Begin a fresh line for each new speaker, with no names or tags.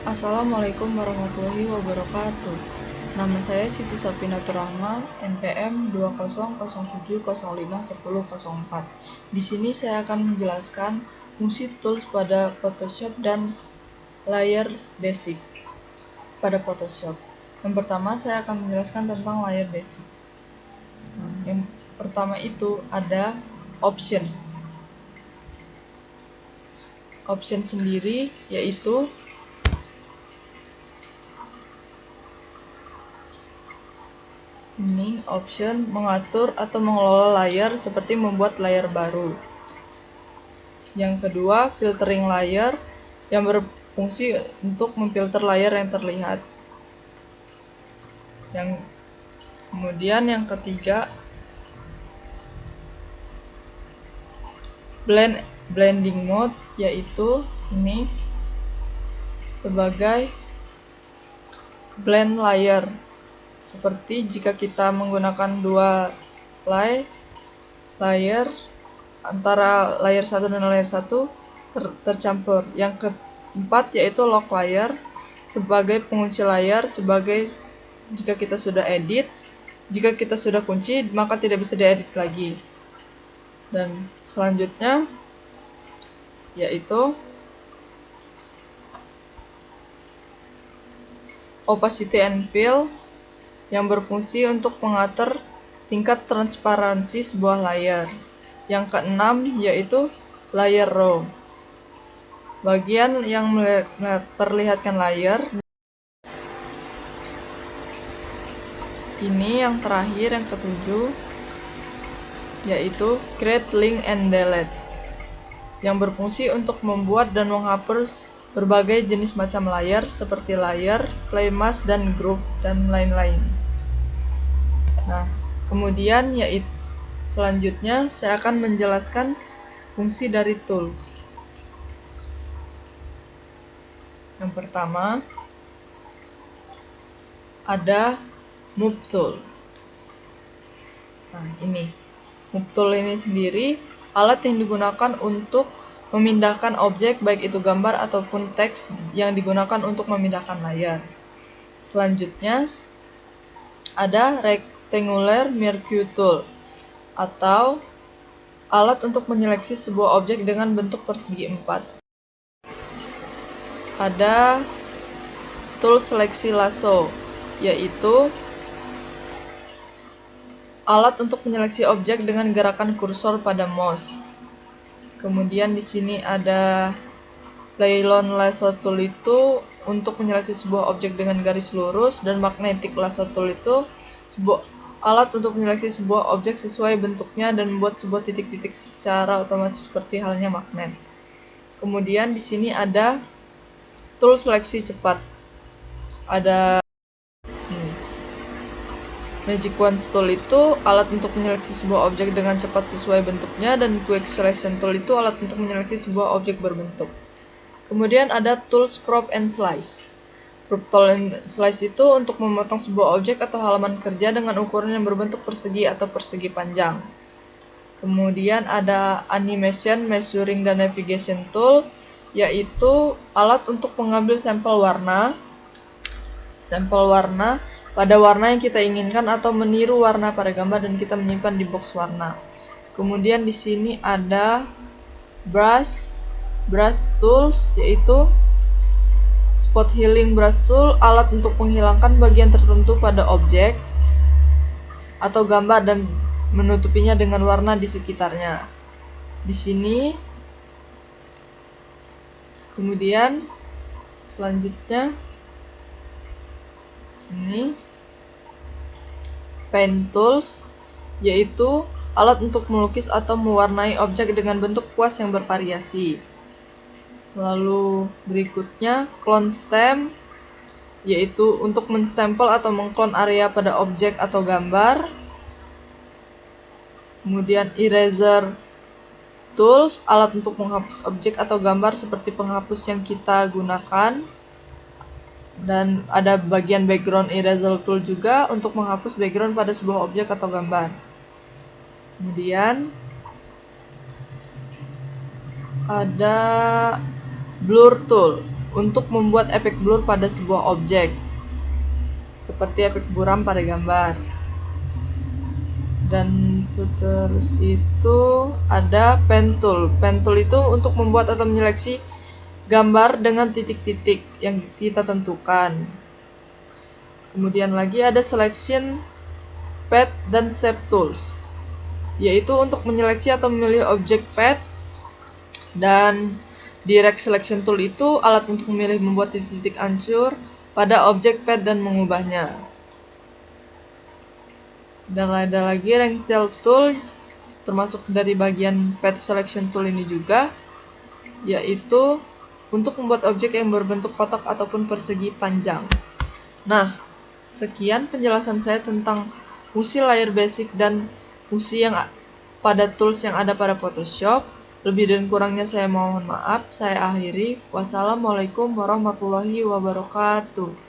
Assalamualaikum warahmatullahi wabarakatuh. Nama saya Siti Sapinatur Rahma, NPM 2007051004. Di sini saya akan menjelaskan fungsi tools pada Photoshop dan layer basic pada Photoshop. Yang pertama saya akan menjelaskan tentang layer basic. Yang pertama itu ada option. Option sendiri yaitu ini option mengatur atau mengelola layer seperti membuat layer baru. Yang kedua, filtering layer yang berfungsi untuk memfilter layer yang terlihat. Kemudian yang ketiga, blending mode, yaitu ini sebagai blend layer. Seperti jika kita menggunakan dua layer antara layer 1 dan layer 1 tercampur. Yang keempat yaitu lock layer sebagai pengunci layar, sebagai jika kita sudah edit, jika kita sudah kunci maka tidak bisa diedit lagi. Dan selanjutnya yaitu opacity and fill yang berfungsi untuk mengatur tingkat transparansi sebuah layer. Yang keenam yaitu layer row, bagian yang memperlihatkan layer. Ini yang terakhir, yang ketujuh, yaitu create link and delete yang berfungsi untuk membuat dan menghapus berbagai jenis macam layer seperti layer, clay mask, dan group, dan lain-lain. Nah, kemudian yaitu selanjutnya saya akan menjelaskan fungsi dari tools. Yang pertama ada move tool. Nah, ini move tool ini sendiri alat yang digunakan untuk memindahkan objek, baik itu gambar ataupun teks, yang digunakan untuk memindahkan layar. Selanjutnya ada rectangular merge tool, atau alat untuk menyeleksi sebuah objek dengan bentuk persegi 4. Ada tool seleksi lasso, yaitu alat untuk menyeleksi objek dengan gerakan kursor pada mouse. Kemudian di sini ada Plylon lasso tool itu untuk menyeleksi sebuah objek dengan garis lurus, dan magnetic lasso tool itu sebuah alat untuk menyeleksi sebuah objek sesuai bentuknya dan membuat sebuah titik-titik secara otomatis seperti halnya magnet. Kemudian di sini ada tool seleksi cepat. Ada Magic Wand tool itu alat untuk menyeleksi sebuah objek dengan cepat sesuai bentuknya, dan Quick Selection tool itu alat untuk menyeleksi sebuah objek berbentuk. Kemudian ada tools Crop and Slice. Crop tool and Slice itu untuk memotong sebuah objek atau halaman kerja dengan ukuran yang berbentuk persegi atau persegi panjang. Kemudian ada Animation, Measuring, dan Navigation tool, yaitu alat untuk mengambil sampel warna pada warna yang kita inginkan atau meniru warna pada gambar dan kita menyimpan di box warna. Kemudian di sini ada brush tools, yaitu spot healing brush tool, alat untuk menghilangkan bagian tertentu pada objek atau gambar dan menutupinya dengan warna di sekitarnya. Di sini. Kemudian selanjutnya ini Paint tools, yaitu alat untuk melukis atau mewarnai objek dengan bentuk kuas yang bervariasi. Lalu berikutnya Clone Stamp, yaitu untuk menstempel atau mengklon area pada objek atau gambar. Kemudian Eraser tools, alat untuk menghapus objek atau gambar seperti penghapus yang kita gunakan. Dan ada bagian background eraser tool juga untuk menghapus background pada sebuah objek atau gambar. Kemudian ada blur tool untuk membuat efek blur pada sebuah objek, seperti efek buram pada gambar. Dan seterus itu ada pen tool. Pen tool itu untuk membuat atau menyeleksi gambar dengan titik-titik yang kita tentukan. Kemudian lagi ada selection path dan shape tools, yaitu untuk menyeleksi atau memilih objek path. Dan direct selection tool itu alat untuk memilih membuat titik-titik hancur pada objek path dan mengubahnya. Dan ada lagi Wrench tool, termasuk dari bagian path selection tool ini juga, yaitu untuk membuat objek yang berbentuk kotak ataupun persegi panjang. Nah, sekian penjelasan saya tentang fungsi layer basic dan fungsi yang pada tools yang ada pada Photoshop. Lebih dan kurangnya saya mohon maaf. Saya akhiri. Wassalamualaikum warahmatullahi wabarakatuh.